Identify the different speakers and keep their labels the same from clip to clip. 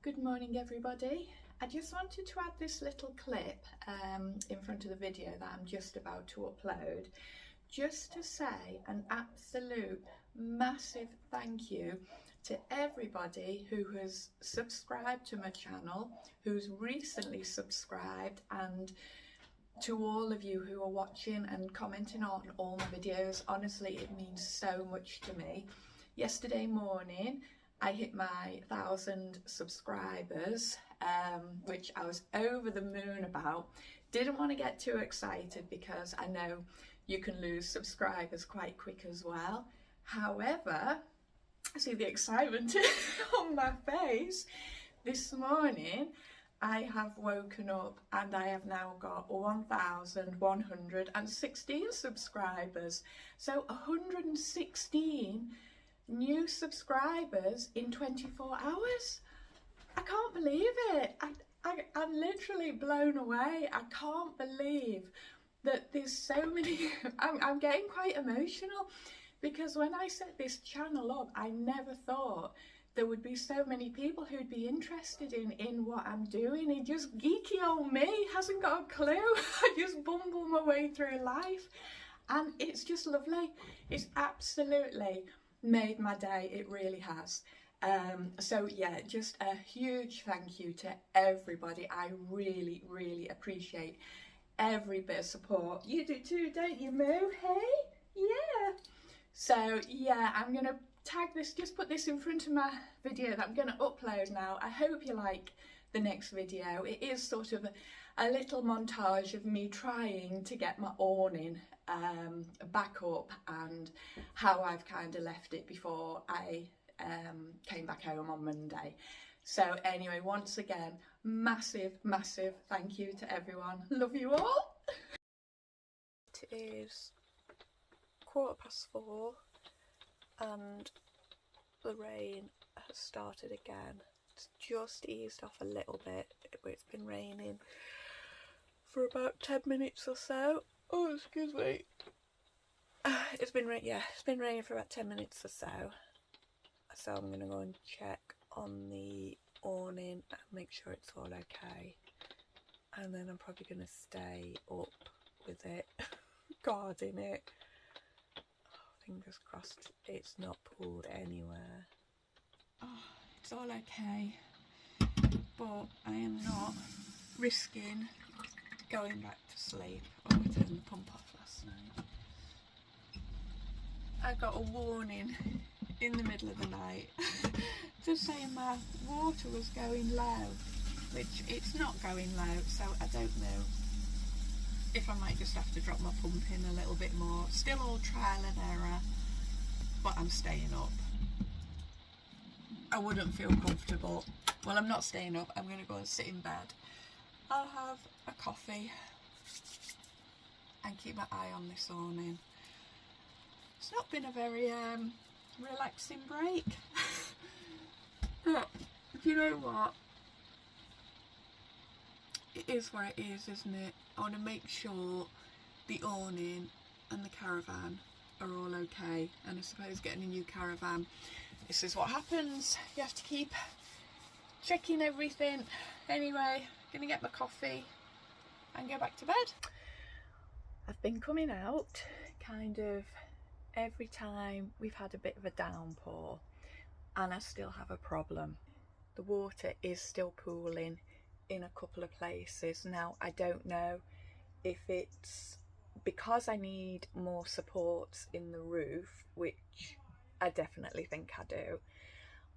Speaker 1: Good morning everybody. I just wanted to add this little clip in front of the video that I'm just about to upload, just to say an absolute massive thank you to everybody who has subscribed to my channel, who's recently subscribed, and to all of you who are watching and commenting on all my videos. Honestly, it means so much to me. Yesterday morning I hit my 1,000 subscribers, which I was over the moon about. Didn't want to get too excited because I know you can lose subscribers quite quick as well. However, I see the excitement on my face. This morning I have woken up and I have now got 1,116 subscribers. So 116 new subscribers in 24 hours. I can't believe it. I'm literally blown away. I can't believe that there's so many. I'm getting quite emotional because when I set this channel up, I never thought there would be so many people who'd be interested in what I'm doing. It just geeky old me hasn't got a clue. I just bumble my way through life and it's just lovely. It's absolutely made my day, it really has. So yeah, just a huge thank you to everybody. I really appreciate every bit of support. You do too, don't you, Moo? Hey? Yeah. So yeah, I'm gonna tag this, just put this in front of my video that I'm gonna upload now. I hope you like the next video. It is sort of a little montage of me trying to get my awning back up and how I've kind of left it before I came back home on Monday. So anyway, once again, massive thank you to everyone. Love you all. It is 4:15 and the rain has started again. It's just eased off a little bit, but it's been raining for about 10 minutes or so. Oh, excuse me. It's been raining for about 10 minutes or so. So I'm gonna go and check on the awning and make sure it's all okay. And then I'm probably gonna stay up with it, guarding it. Oh, fingers crossed it's not pulled anywhere. Oh, it's all okay, but I am not risking going back to sleep. Oh, I turned the pump off last night. I got a warning in the middle of the night just saying my water was going low, which it's not going low, so I don't know if I might just have to drop my pump in a little bit more. Still all trial and error, but I'm staying up. I wouldn't feel comfortable. Well, I'm not staying up. I'm going to go and sit in bed. I'll have a coffee and keep my eye on this awning. It's not been a very relaxing break. But do you know what? It is what it is, isn't it? I want to make sure the awning and the caravan are all okay. And I suppose getting a new caravan, this is what happens. You have to keep checking everything. Anyway, gonna get my coffee and go back to bed. I've been coming out kind of every time we've had a bit of a downpour and I still have a problem. The water is still pooling in a couple of places. Now I don't know if it's because I need more supports in the roof, which I definitely think I do,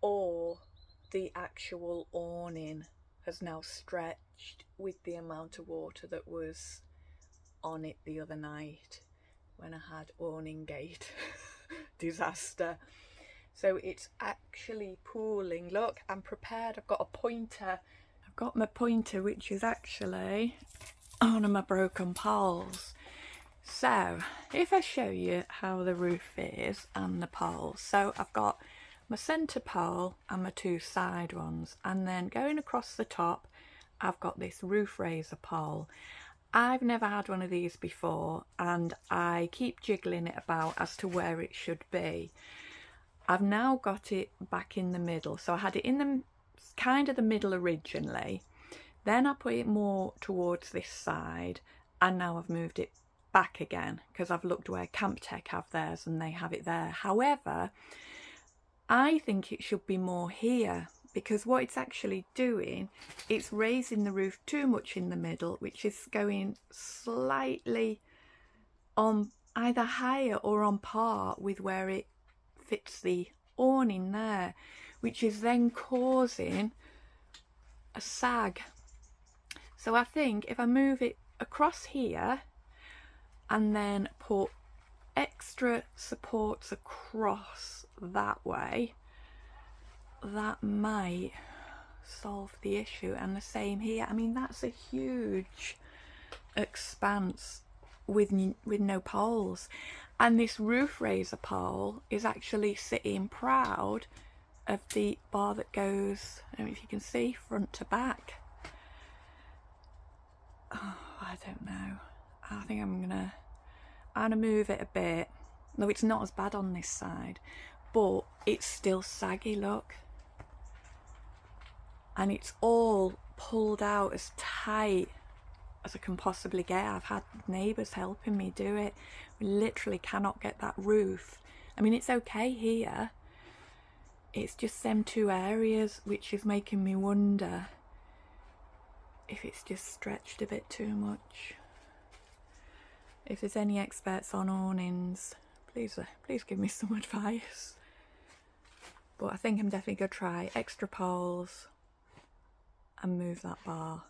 Speaker 1: or the actual awning has now stretched with the amount of water that was on it the other night when I had awning gate disaster. So it's actually pooling. Look, I'm prepared. I've got a pointer. I've got my pointer, which is actually one of my broken poles. So if I show you how the roof is and the poles, so I've got my centre pole and my two side ones, and then going across the top I've got this roof raiser pole. I've never had one of these before and I keep jiggling it about as to where it should be. I've now got it back in the middle, so I had it in the kind of the middle originally, then I put it more towards this side, and now I've moved it back again because I've looked where Camp Tech have theirs and they have it there. However, I think it should be more here, because what it's actually doing, it's raising the roof too much in the middle, which is going slightly on either higher or on par with where it fits the awning there, which is then causing a sag. So I think if I move it across here and then put extra supports across that way, that might solve the issue. And the same here. I mean, that's a huge expanse with no poles, and this roof raiser pole is actually sitting proud of the bar that goes, I don't know if you can see, front to back. Oh, I don't know. I think I'm gonna move it a bit. No, it's not as bad on this side, but it's still saggy, look. And it's all pulled out as tight as I can possibly get. I've had neighbours helping me do it. We literally cannot get that roof. I mean, it's okay here. It's just them two areas which is making me wonder if it's just stretched a bit too much. If there's any experts on awnings, please give me some advice. But I think I'm definitely going to try extra poles and move that bar.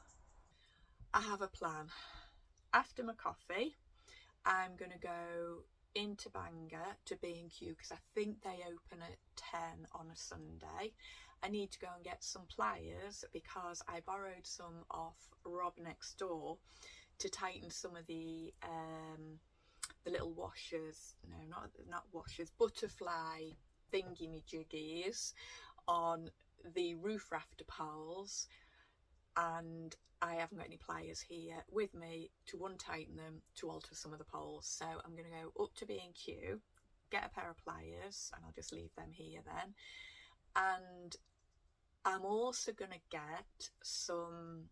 Speaker 1: I have a plan. After my coffee, I'm going to go into Bangor to B&Q because I think they open at 10 on a Sunday. I need to go and get some pliers because I borrowed some off Rob next door to tighten some of the little washers, no, not washers, butterfly thingy-me-jiggies on the roof rafter poles, and I haven't got any pliers here with me to untighten them to alter some of the poles. So I'm going to go up to B&Q, get a pair of pliers, and I'll just leave them here then. And I'm also going to get some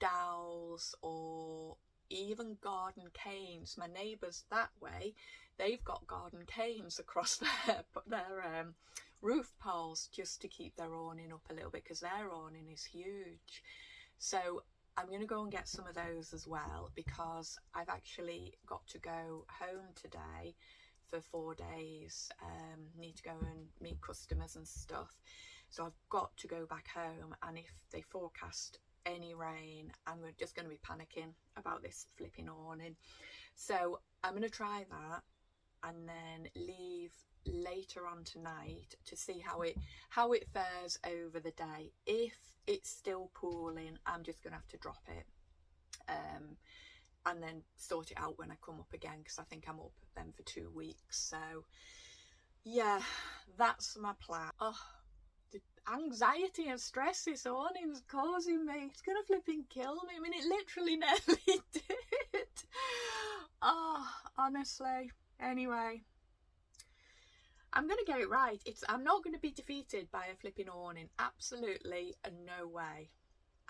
Speaker 1: dowels or even garden canes. My neighbours that way, they've got garden canes across their roof poles just to keep their awning up a little bit because their awning is huge. So I'm going to go and get some of those as well because I've actually got to go home today for 4 days. Need to go and meet customers and stuff, so I've got to go back home, and if they forecast any rain, I'm just going to be panicking about this flipping awning. So I'm going to try that and then leave later on tonight to see how it fares over the day. If it's still pooling, I'm just going to have to drop it and then sort it out when I come up again, because I think I'm up then for 2 weeks. So yeah, that's my plan. Oh, the anxiety and stress this awning's causing me, it's gonna flipping kill me. I mean, it literally nearly did. Oh, honestly. Anyway, I'm gonna get it right. I'm not gonna be defeated by a flipping awning. Absolutely no way.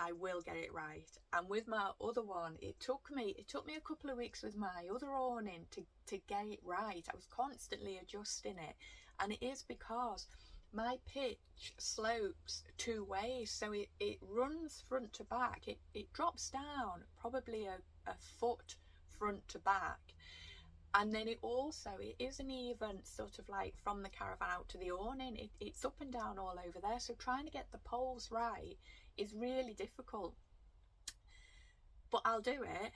Speaker 1: I will get it right. And with my other one, it took me a couple of weeks with my other awning to get it right. I was constantly adjusting it, and it is because my pitch slopes 2 ways, so it runs front to back. It drops down probably a foot front to back, and then it isn't even sort of like from the caravan out to the awning. It's up and down all over there, so trying to get the poles right is really difficult, but I'll do it.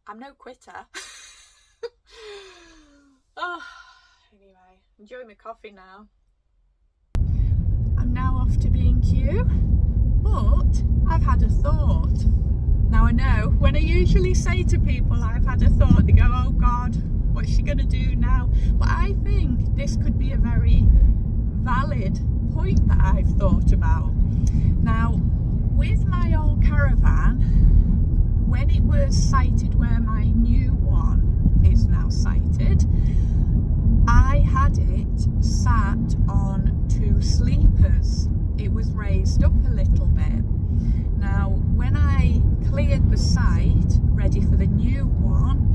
Speaker 1: I'm no quitter. Oh, anyway, enjoy my coffee now. I'm now off to B&Q, but I've had a thought. Now I know when I usually say to people I've had a thought, they go, oh God, what's she gonna do now? But I think this could be a very valid point that I've thought about. Now, with my old caravan, when it was sited where my new one is now sited, I had it sat on 2 sleepers. It was raised up a little bit. Now, when I cleared the site, ready for the new one,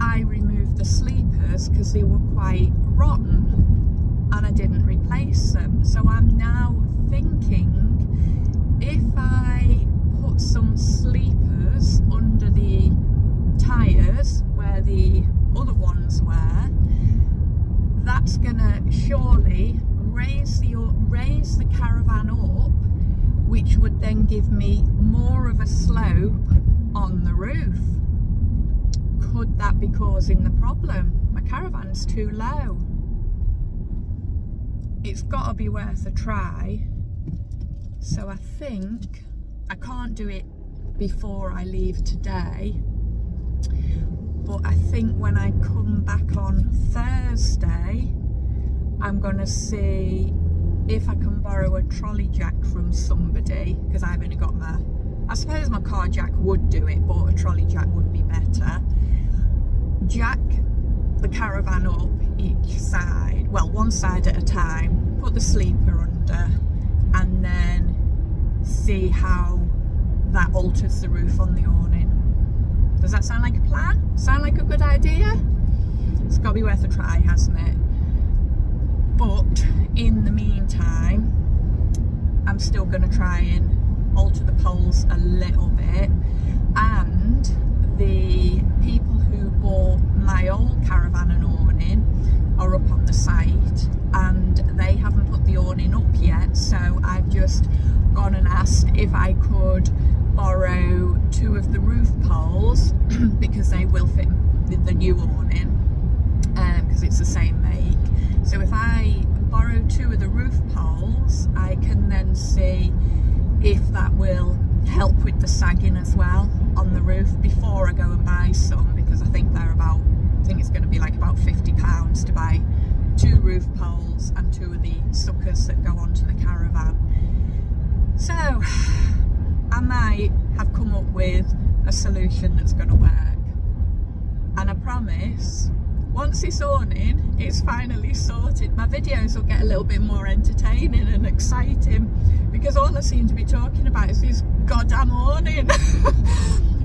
Speaker 1: I removed the sleepers because they were quite rotten and I didn't replace them. So I'm now thinking, if I put some sleepers under the tyres where the other ones were, that's gonna surely raise the caravan up, which would then give me more of a slope on the roof. Could that be causing the problem? My caravan's too low. It's got to be worth a try. So I think I can't do it before I leave today, but I think when I come back on Thursday, I'm gonna see if I can borrow a trolley jack from somebody, because I've only got I suppose my car jack would do it, but a trolley jack would be better. Jack the caravan up each side, well, one side at a time, put the sleeper under, and then see how that alters the roof on the awning. Does that sound like a plan? Sound like a good idea? It's got to be worth a try, hasn't it? But in the meantime, I'm still going to try and alter the poles a little bit. And the people who bought my old caravan and awning are up on the site, and they haven't put the awning up yet, so I've just gone and asked if I could borrow 2 of the roof poles because they will fit the new awning, because it's the same make. So if I borrow 2 of the roof poles, I can then see if that will help with the sagging as well on the roof before I go and buy some, because I think it's going to be like about £50 to buy 2 roof poles and 2 of the suckers that go onto the caravan. So I might have come up with a solution that's going to work, and I promise once this awning is finally sorted, my videos will get a little bit more entertaining and exciting, because all I seem to be talking about is this goddamn awning.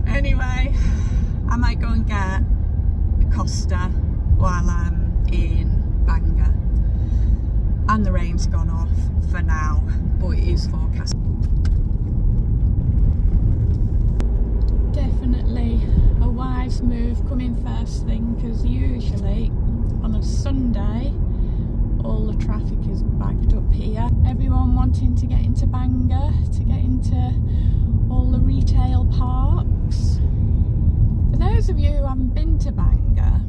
Speaker 1: Anyway, I might go and get a Costa while I'm in Bangor, and the rain's gone off for now, but it is forecast. Definitely a wise move coming first thing, because usually on a Sunday all the traffic is backed up here. Everyone wanting to get into Bangor, to get into all the retail parks. For those of you who haven't been to Bangor,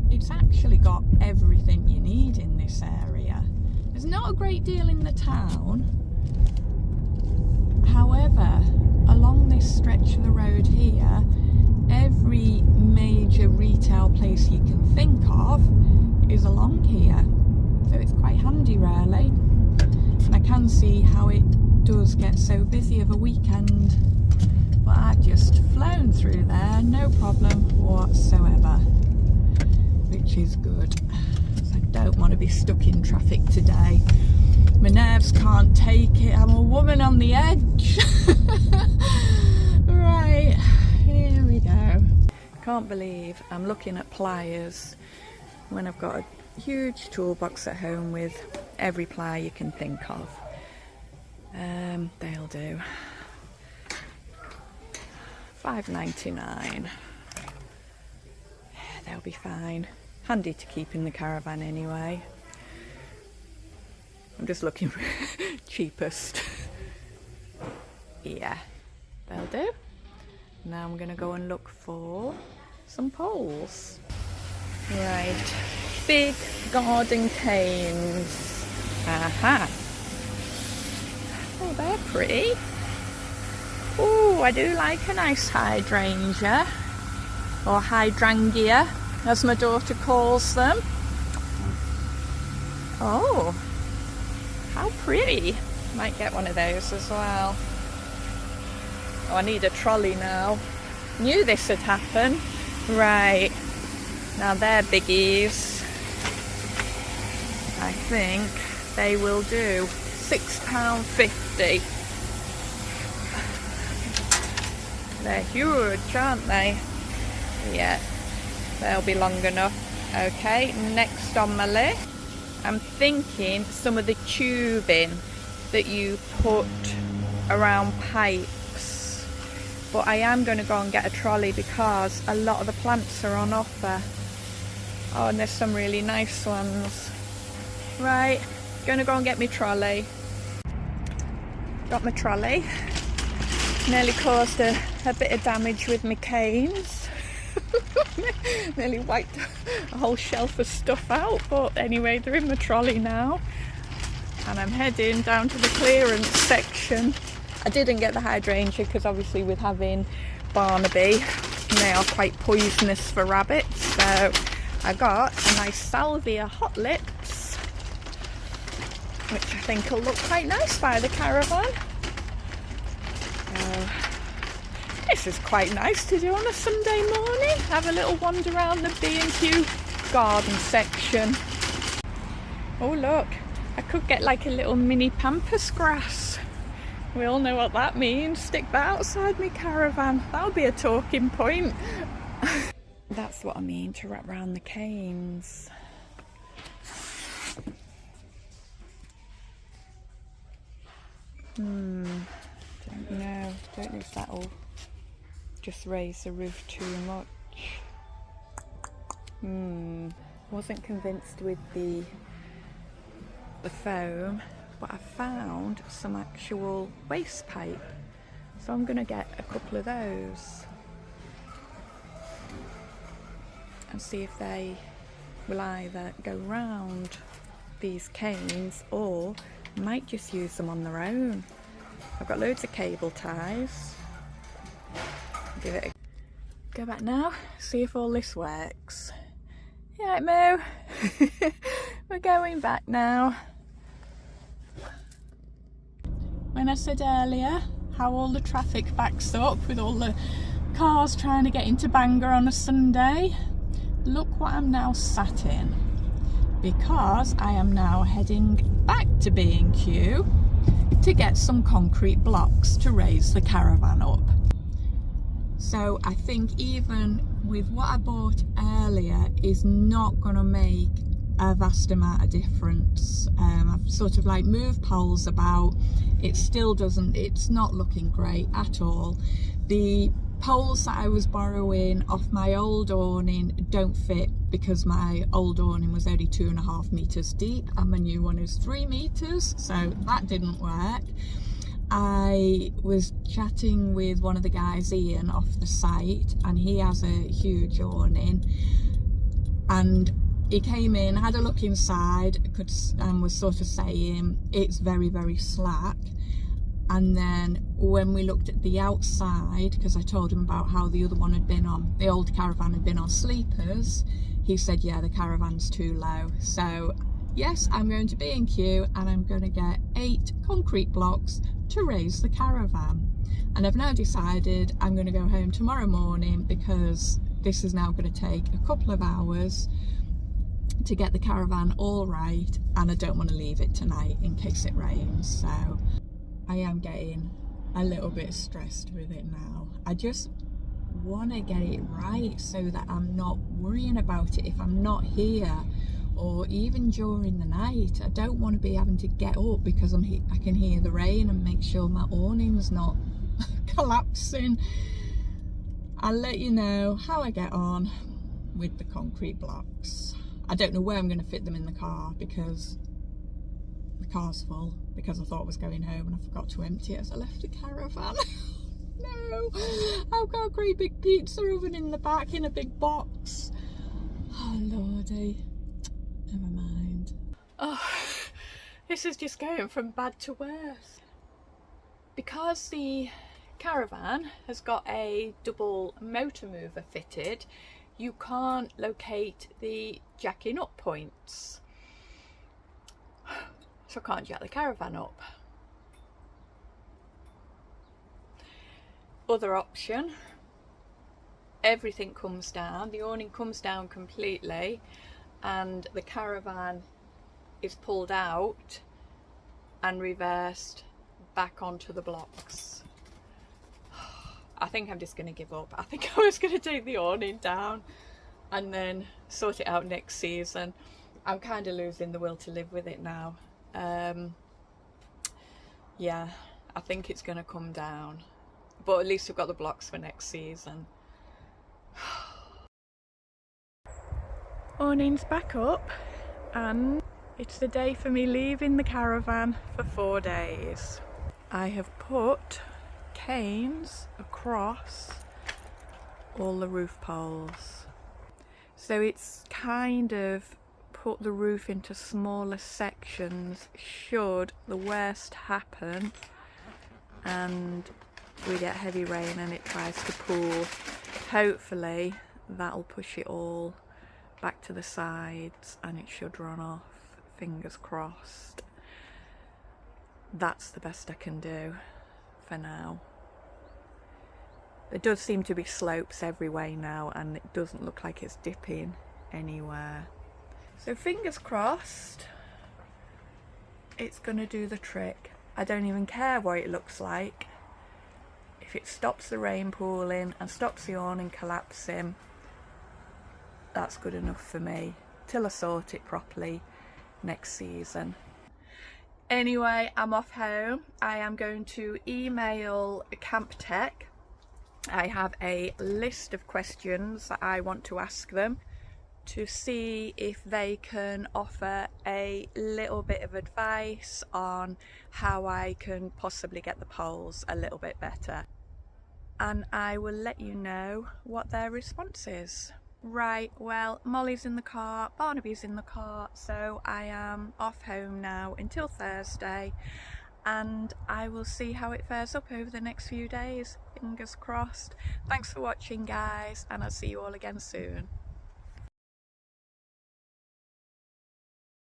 Speaker 1: it's actually got everything you need in this area. There's not a great deal in the town. However, along this stretch of the road here, every major retail place you can think of is along here. So it's quite handy really. And I can see how it does get so busy of a weekend. But I've just flown through there, no problem whatsoever, which is good. I don't want to be stuck in traffic today. My nerves can't take it. I'm a woman on the edge. Right, here we go. Can't believe I'm looking at pliers when I've got a huge toolbox at home with every plier you can think of. They'll do. $5.99. They'll be fine. Handy to keep in the caravan anyway. I'm just looking for cheapest. Yeah, they'll do. Now I'm going to go and look for some poles. Right, big garden canes. Aha. Oh, they're pretty. Oh, I do like a nice hydrangea, or hydrangea as my daughter calls them. Oh, how pretty. Might get one of those as well. Oh, I need a trolley now. Knew this would happen. Right, now they're biggies. think they will do £6.50. They're huge, aren't they? Yeah, they'll be long enough. Okay, next on my list, I'm thinking some of the tubing that you put around pipes, but I am going to go and get a trolley because a lot of the plants are on offer. Oh, and there's some really nice ones. Right, gonna go and get my trolley. Got my trolley. Nearly caused a bit of damage with my canes. Nearly wiped a whole shelf of stuff out, but anyway, they're in my trolley now. And I'm heading down to the clearance section. I didn't get the hydrangea because obviously with having Barnaby, they are quite poisonous for rabbits. So I got a nice salvia hot lips, which I think will look quite nice by the caravan. This is quite nice to do on a Sunday morning. Have a little wander around the B&Q garden section. Oh look, I could get like a little mini pampas grass. We all know what that means. Stick that outside my caravan. That'll be a talking point. That's what I mean to wrap around the canes. Don't know if that'll just raise the roof too much. Wasn't convinced with the foam, but I found some actual waste pipe, so I'm gonna get a couple of those and see if they will either go round these canes or might just use them on their own. I've got loads of cable ties. Give it a go back now, see if all this works. Yeah, Moo. We're going back now. When I said earlier how all the traffic backs up with all the cars trying to get into Bangor on a Sunday, look what I'm now sat in, because I am now heading back to B&Q to get some concrete blocks to raise the caravan up. So I think even with what I bought earlier is not going to make a vast amount of difference. I've sort of like moved poles about. It still doesn't, it's not looking great at all. The poles that I was borrowing off my old awning don't fit because my old awning was only 2.5 meters deep and my new one is 3 meters, so that didn't work. I was chatting with one of the guys, Ian, off the site, and he has a huge awning, and he came in, had a look inside, and was sort of saying it's very, very slack. And then when we looked at the outside, because I told him about how the other one had been on, the old caravan had been on sleepers, he said, yeah, the caravan's too low. So yes, I'm going to B&Q and I'm going to get 8 concrete blocks to raise the caravan. And I've now decided I'm going to go home tomorrow morning because this is now going to take a couple of hours to get the caravan all right, and I don't want to leave it tonight in case it rains. So I am getting a little bit stressed with it now. I just want to get it right so that I'm not worrying about it if I'm not here, or even during the night. I don't want to be having to get up because I can hear the rain and make sure my awning's not collapsing. I'll let you know how I get on with the concrete blocks. I don't know where I'm going to fit them in the car because the car's full, because I thought I was going home and I forgot to empty it as I left the caravan. No, I've got a great big pizza oven in the back in a big box. Oh lordy, never mind. Oh, this is just going from bad to worse. Because the caravan has got a double motor mover fitted, you can't locate the jacking up points. So I can't jack the caravan up. Other option, everything comes down, the awning comes down completely, and the caravan is pulled out and reversed back onto the blocks. I think I'm just going to give up. I think I was going to take the awning down and then sort it out next season. I'm kind of losing the will to live with it now. Yeah, I think it's going to come down, but at least we've got the blocks for next season. Awning's back up, and it's the day for me leaving the caravan for 4 days. I have put canes across all the roof poles, so it's kind of put the roof into smaller sections should the worst happen and we get heavy rain and it tries to pour. Hopefully that'll push it all back to the sides and it should run off, fingers crossed. That's the best I can do for now. There does seem to be slopes every way now and it doesn't look like it's dipping anywhere. So fingers crossed it's gonna do the trick. I don't even care what it looks like. If it stops the rain pooling and stops the awning collapsing, that's good enough for me till I sort it properly next season. Anyway, I'm off home. I am going to email Camp Tech. I have a list of questions that I want to ask them to see if they can offer a little bit of advice on how I can possibly get the poles a little bit better. And I will let you know what their response is. Right, well, Molly's in the car, Barnaby's in the car, so I am off home now until Thursday, and I will see how it fares up over the next few days. Fingers crossed. Thanks for watching, guys, and I'll see you all again soon.